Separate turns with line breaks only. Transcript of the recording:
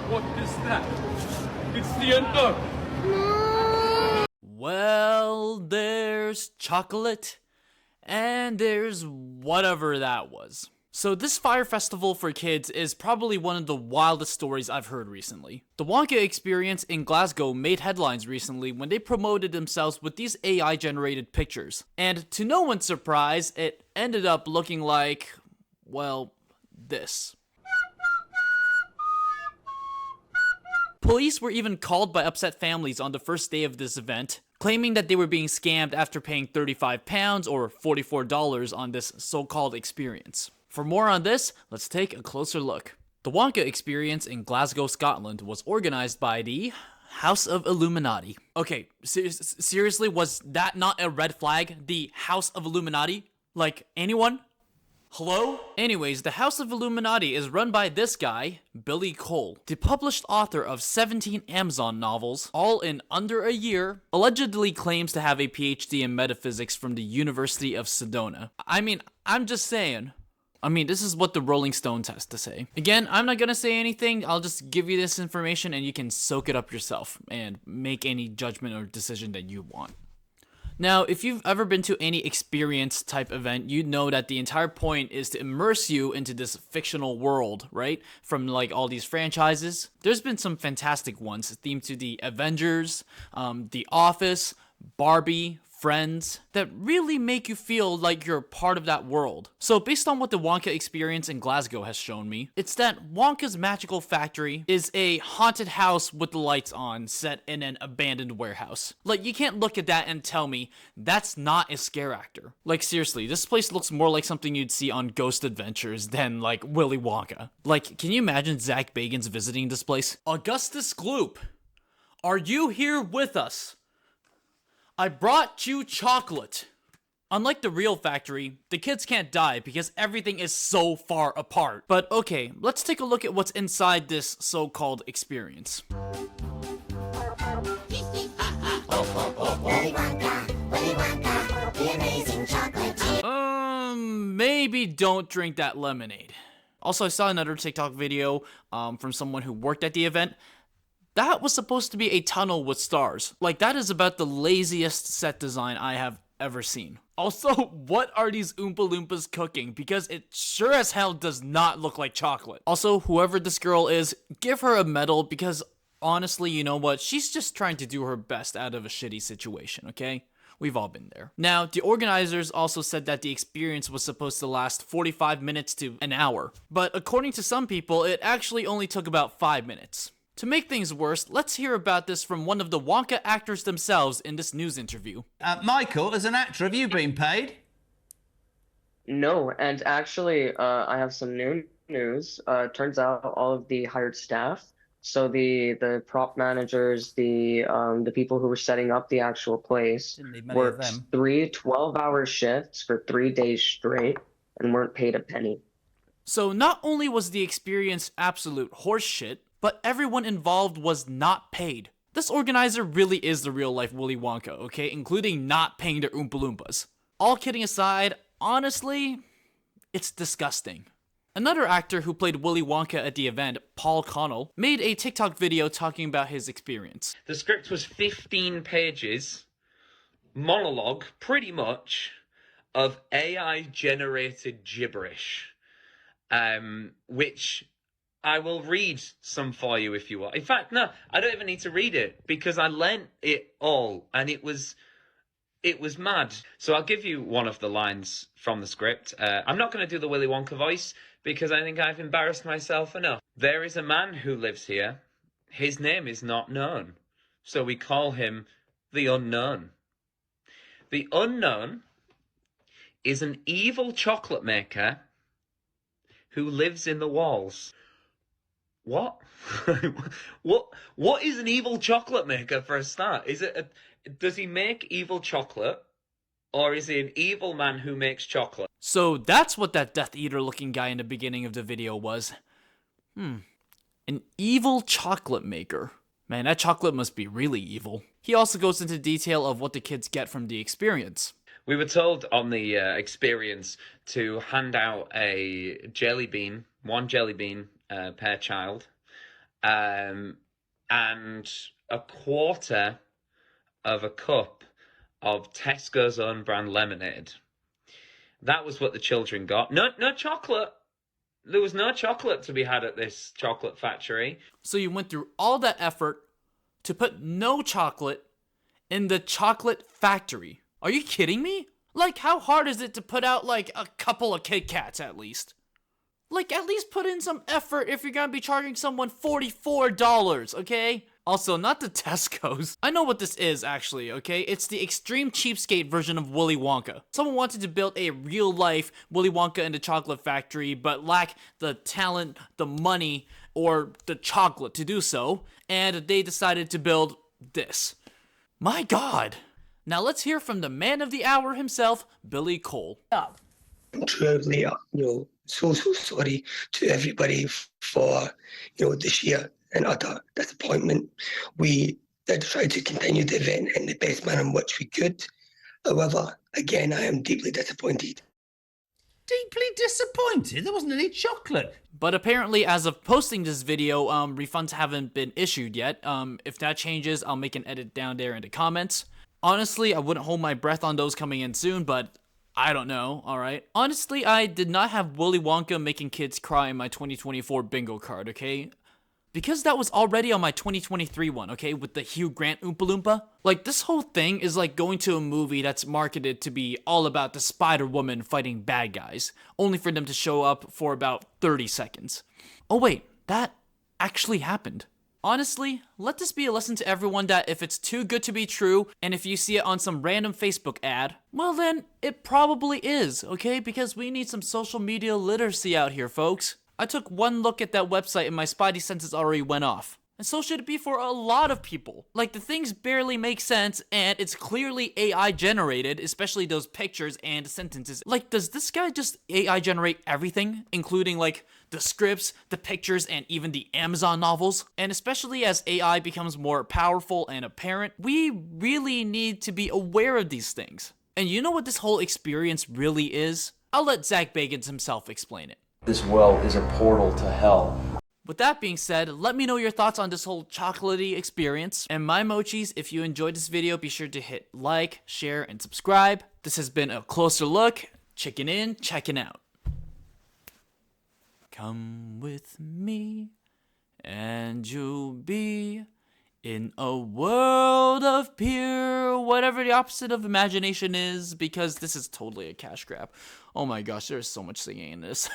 What is that? It's the unknown.
Well, there's chocolate, and there's whatever that was. So this Fyre Festival for kids is probably one of the wildest stories I've heard recently. The Wonka Experience in Glasgow made headlines recently when they promoted themselves with these AI generated pictures. And to no one's surprise, it ended up looking like, well, this. Police were even called by upset families on the first day of this event, claiming that they were being scammed after paying £35 or $44 on this so-called experience. For more on this, let's take a closer look. The Wonka Experience in Glasgow, Scotland was organized by the House of Illuminati. Okay, seriously, was that not a red flag? The House of Illuminati? Like, anyone? Hello? Anyways, the House of Illuminati is run by this guy, Billy Cole, the published author of 17 Amazon novels, all in under a year, allegedly claims to have a PhD in metaphysics from the University of Sedona. I mean, I'm just saying. This is what the Rolling Stones has to say. Again, I'm not gonna say anything, I'll just give you this information and you can soak it up yourself and make any judgment or decision that you want. Now, if you've ever been to any experience type event, you know that the entire point is to immerse you into this fictional world, right? From like all these franchises. There's been some fantastic ones themed to the Avengers, The Office, Barbie, Friends, that really make you feel like you're part of that world. So based on what the Wonka Experience in Glasgow has shown me, it's that Wonka's Magical Factory is a haunted house with the lights on set in an abandoned warehouse. Like, you can't look at that and tell me that's not a scare actor. Like, seriously, this place looks more like something you'd see on Ghost Adventures than like Willy Wonka. Like, can you imagine Zach Bagans visiting this place? Augustus Gloop, are you here with us? I brought you chocolate. Unlike the real factory, the kids can't die because everything is so far apart. But okay, let's take a look at what's inside this so-called experience.
Willy Wonka, the amazing chocolate.
Maybe don't drink that lemonade. Also, I saw another TikTok video from someone who worked at the event. That was supposed to be a tunnel with stars. Like, that is about the laziest set design I have ever seen. Also, what are these Oompa Loompas cooking? Because it sure as hell does not look like chocolate. Also, whoever this girl is, give her a medal because honestly, you know what? She's just trying to do her best out of a shitty situation, okay? We've all been there. Now, the organizers also said that the experience was supposed to last 45 minutes to an hour. But according to some people, it actually only took about 5 minutes. To make things worse, let's hear about this from one of the Wonka actors themselves in this news interview.
Michael, as an actor, have you been paid?
No, and actually, I have some new news. Turns out all of the hired staff, so the prop managers, the people who were setting up the actual place, worked 3 12-hour shifts for 3 days straight and weren't paid a penny.
So not only was the experience absolute horseshit, but everyone involved was not paid. This organizer really is the real-life Willy Wonka, okay? Including not paying their Oompa Loompas. All kidding aside, honestly, it's disgusting. Another actor who played Willy Wonka at the event, Paul Connell, made a TikTok video talking about his experience.
The script was 15 pages, monologue, pretty much, of AI-generated gibberish, which I will read some for you if you want. In fact, no, I don't even need to read it because I lent it all and it was mad. So I'll give you one of the lines from the script. I'm not going to do the Willy Wonka voice because I think I've embarrassed myself enough. There is a man who lives here. His name is not known, so we call him the Unknown. The Unknown is an evil chocolate maker who lives in the walls. What? What is an evil chocolate maker for a start? Does he make evil chocolate, or is he an evil man who makes chocolate?
So that's what that Death Eater looking guy in the beginning of the video was. An evil chocolate maker. Man, that chocolate must be really evil. He also goes into detail of what the kids get from the experience.
We were told on the experience to hand out a jelly bean, one jelly bean per child. and a quarter of a cup of Tesco's own brand lemonade. That was what the children got. No chocolate. There was no chocolate to be had at this chocolate factory.
So you went through all that effort to put no chocolate in the chocolate factory. Are you kidding me? Like, how hard is it to put out, like, a couple of Kit Kats at least? Like, at least put in some effort if you're gonna be charging someone $44, okay? Also, not the Tesco's. I know what this is, actually, okay? It's the extreme cheapskate version of Willy Wonka. Someone wanted to build a real-life Willy Wonka in the chocolate factory, but lacked the talent, the money, or the chocolate to do so, and they decided to build this. My God! Now let's hear from the man of the hour himself, Billy Cole.
Truly, so sorry to everybody for, the sheer and utter disappointment. We did try to continue the event in the best manner in which we could. However, again, I am deeply disappointed.
Deeply disappointed? There wasn't any chocolate.
But apparently, as of posting this video, refunds haven't been issued yet. If that changes, I'll make an edit down there in the comments. Honestly, I wouldn't hold my breath on those coming in soon, but I don't know, alright? Honestly, I did not have Willy Wonka making kids cry in my 2024 bingo card, okay? Because that was already on my 2023 one, okay? With the Hugh Grant Oompa Loompa. Like, this whole thing is like going to a movie that's marketed to be all about the Spider-Woman fighting bad guys, only for them to show up for about 30 seconds. Oh wait, that actually happened. Honestly, let this be a lesson to everyone that if it's too good to be true, and if you see it on some random Facebook ad, well then, it probably is, okay? Because we need some social media literacy out here, folks. I took one look at that website and my spidey senses already went off. And so should it be for a lot of people. Like, the things barely make sense, and it's clearly AI generated, especially those pictures and sentences. Like, does this guy just AI generate everything? Including, like, the scripts, the pictures, and even the Amazon novels? And especially as AI becomes more powerful and apparent, we really need to be aware of these things. And you know what this whole experience really is? I'll let Zach Bagans himself explain it.
This well is a portal to hell.
With that being said, let me know your thoughts on this whole chocolatey experience. And my Mochis, if you enjoyed this video, be sure to hit like, share, and subscribe. This has been a closer look. Checking in, checking out. Come with me, and you'll be in a world of pure whatever the opposite of imagination is, because this is totally a cash grab. Oh my gosh, there's so much singing in this.